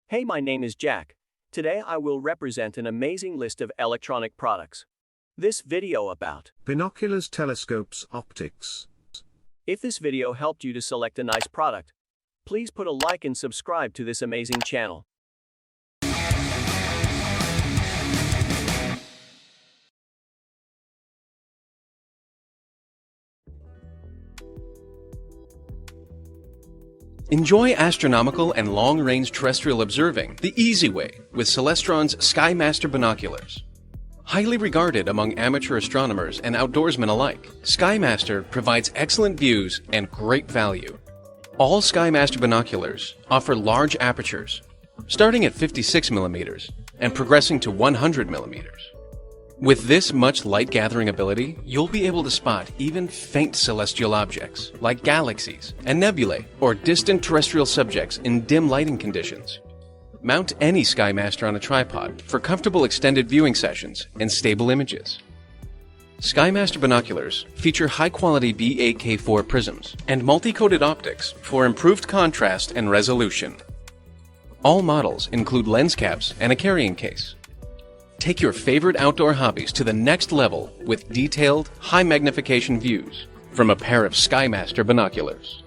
Hey, my name is Jack. Today I will represent an amazing list of electronic products. This video about Binoculars, telescopes, optics. If this video helped you to select a nice product, please put a like and subscribe to this amazing channel. Enjoy astronomical and long-range terrestrial observing the easy way with Celestron's SkyMaster binoculars. Highly regarded among amateur astronomers and outdoorsmen alike, SkyMaster provides excellent views and great value. All SkyMaster binoculars offer large apertures, starting at 56 mm and progressing to 100 mm. With this much light-gathering ability, you'll be able to spot even faint celestial objects, like galaxies and nebulae, or distant terrestrial subjects in dim lighting conditions. Mount any SkyMaster on a tripod for comfortable extended viewing sessions and stable images. SkyMaster binoculars feature high-quality BAK4 prisms and multi-coated optics for improved contrast and resolution. All models include lens caps and a carrying case. Take your favorite outdoor hobbies to the next level with detailed, high-magnification views from a pair of SkyMaster binoculars.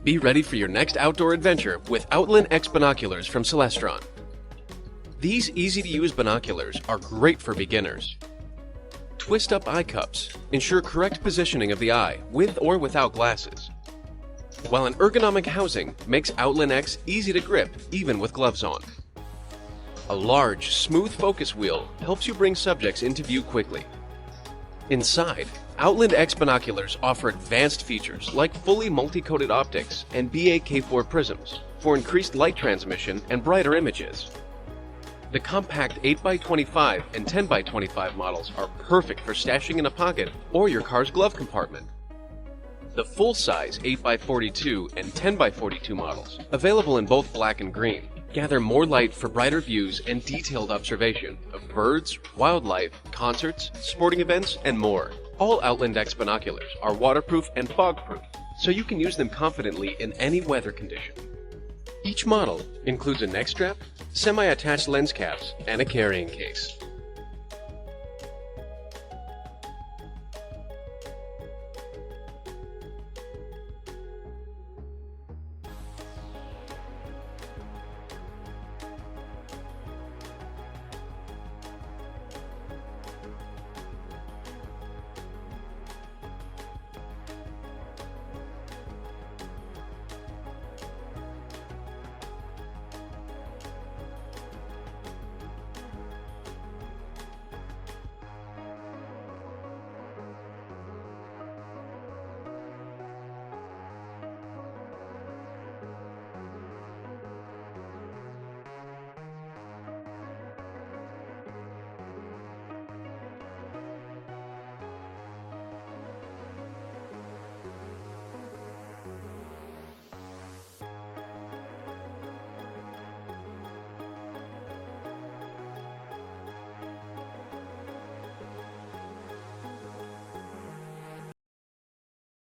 Be ready for your next outdoor adventure with Outland X binoculars from Celestron. These easy-to-use binoculars are great for beginners. Twist-up eye cups ensure correct positioning of the eye with or without glasses, while an ergonomic housing makes Outland X easy to grip even with gloves on. A large, smooth focus wheel helps you bring subjects into view quickly. Inside, Outland X binoculars offer advanced features like fully multi-coated optics and BAK4 prisms for increased light transmission and brighter images. The compact 8x25 and 10x25 models are perfect for stashing in a pocket or your car's glove compartment. The full-size 8x42 and 10x42 models, available in both black and green, gather more light for brighter views and detailed observation of birds, wildlife, concerts, sporting events, and more. All Outland X binoculars are waterproof and fogproof, so you can use them confidently in any weather condition. Each model includes a neck strap, semi-attached lens caps, and a carrying case.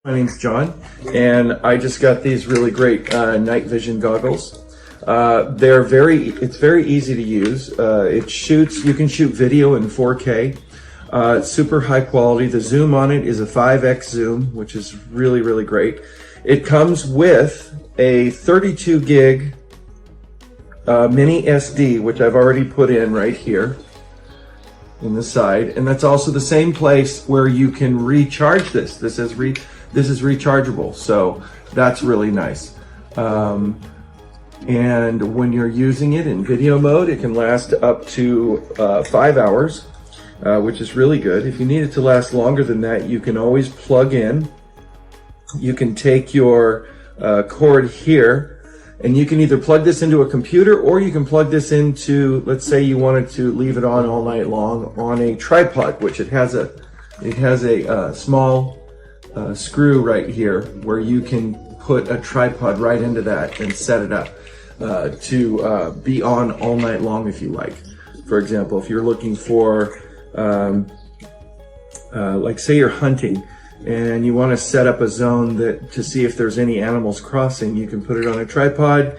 My name's John, and I just got these really great night vision goggles. It's very easy to use. You can shoot video in 4K. It's super high quality. The zoom on it is a 5x zoom, which is really, really great. It comes with a 32 gig mini SD, which I've already put in right here in the side, and that's also the same place where you can recharge this. This is rechargeable, so that's really nice. And when you're using it in video mode, it can last up to 5 hours, which is really good. If you need it to last longer than that, you can always plug in. You can take your cord here, and you can either plug this into a computer, or you can plug this into, let's say you wanted to leave it on all night long on a tripod, which it has a small screw right here where you can put a tripod right into that and set it up to be on all night long if you like. For example, if you're looking for, like say you're hunting and you want to set up a zone to see if there's any animals crossing, you can put it on a tripod,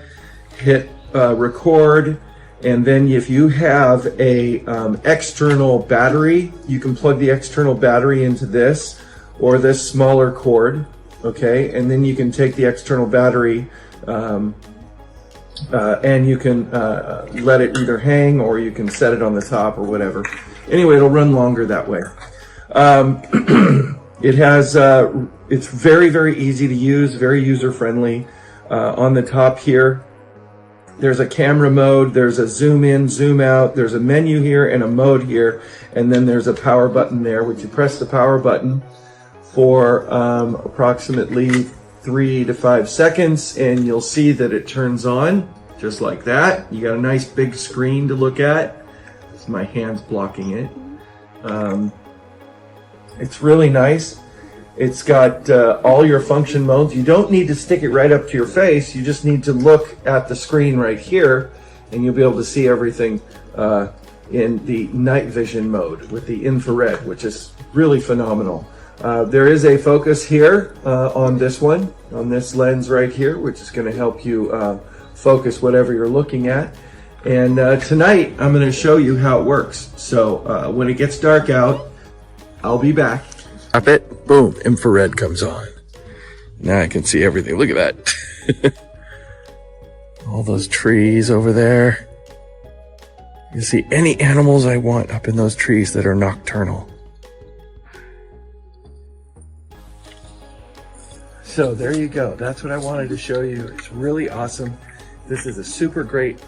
hit record, and then if you have a external battery, you can plug the external battery into this or this smaller cord, okay? And then you can take the external battery and you can let it either hang, or you can set it on the top or whatever. Anyway, it'll run longer that way. It's very, very easy to use, very user-friendly. On the top here, there's a camera mode, there's a zoom in, zoom out, there's a menu here and a mode here, and then there's a power button there, which you press the power button for approximately 3 to 5 seconds, and you'll see that it turns on just like that. You got a nice big screen to look at. My hand's blocking it. It's really nice. It's got all your function modes. You don't need to stick it right up to your face. You just need to look at the screen right here, and you'll be able to see everything in the night vision mode with the infrared, which is really phenomenal. There is a focus here on this one, on this lens right here, which is going to help you focus whatever you're looking at. And tonight I'm going to show you how it works. So when it gets dark out, I'll be back. Up it, boom, infrared comes on. Now I can see everything. Look at that. All those trees over there. You can see any animals I want up in those trees that are nocturnal. So there you go. That's what I wanted to show you. It's really awesome. This is a super great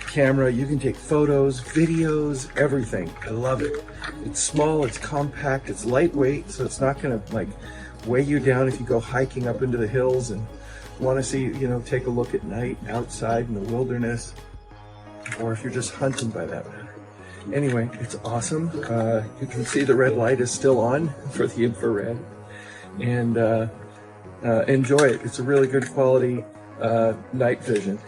camera. You can take photos, videos, everything. I love it. It's small, it's compact, it's lightweight, so it's not going to like weigh you down if you go hiking up into the hills and want to see, take a look at night outside in the wilderness, or if you're just hunting by that matter. Anyway, it's awesome. You can see the red light is still on for the infrared, and enjoy it. It's a really good quality night vision.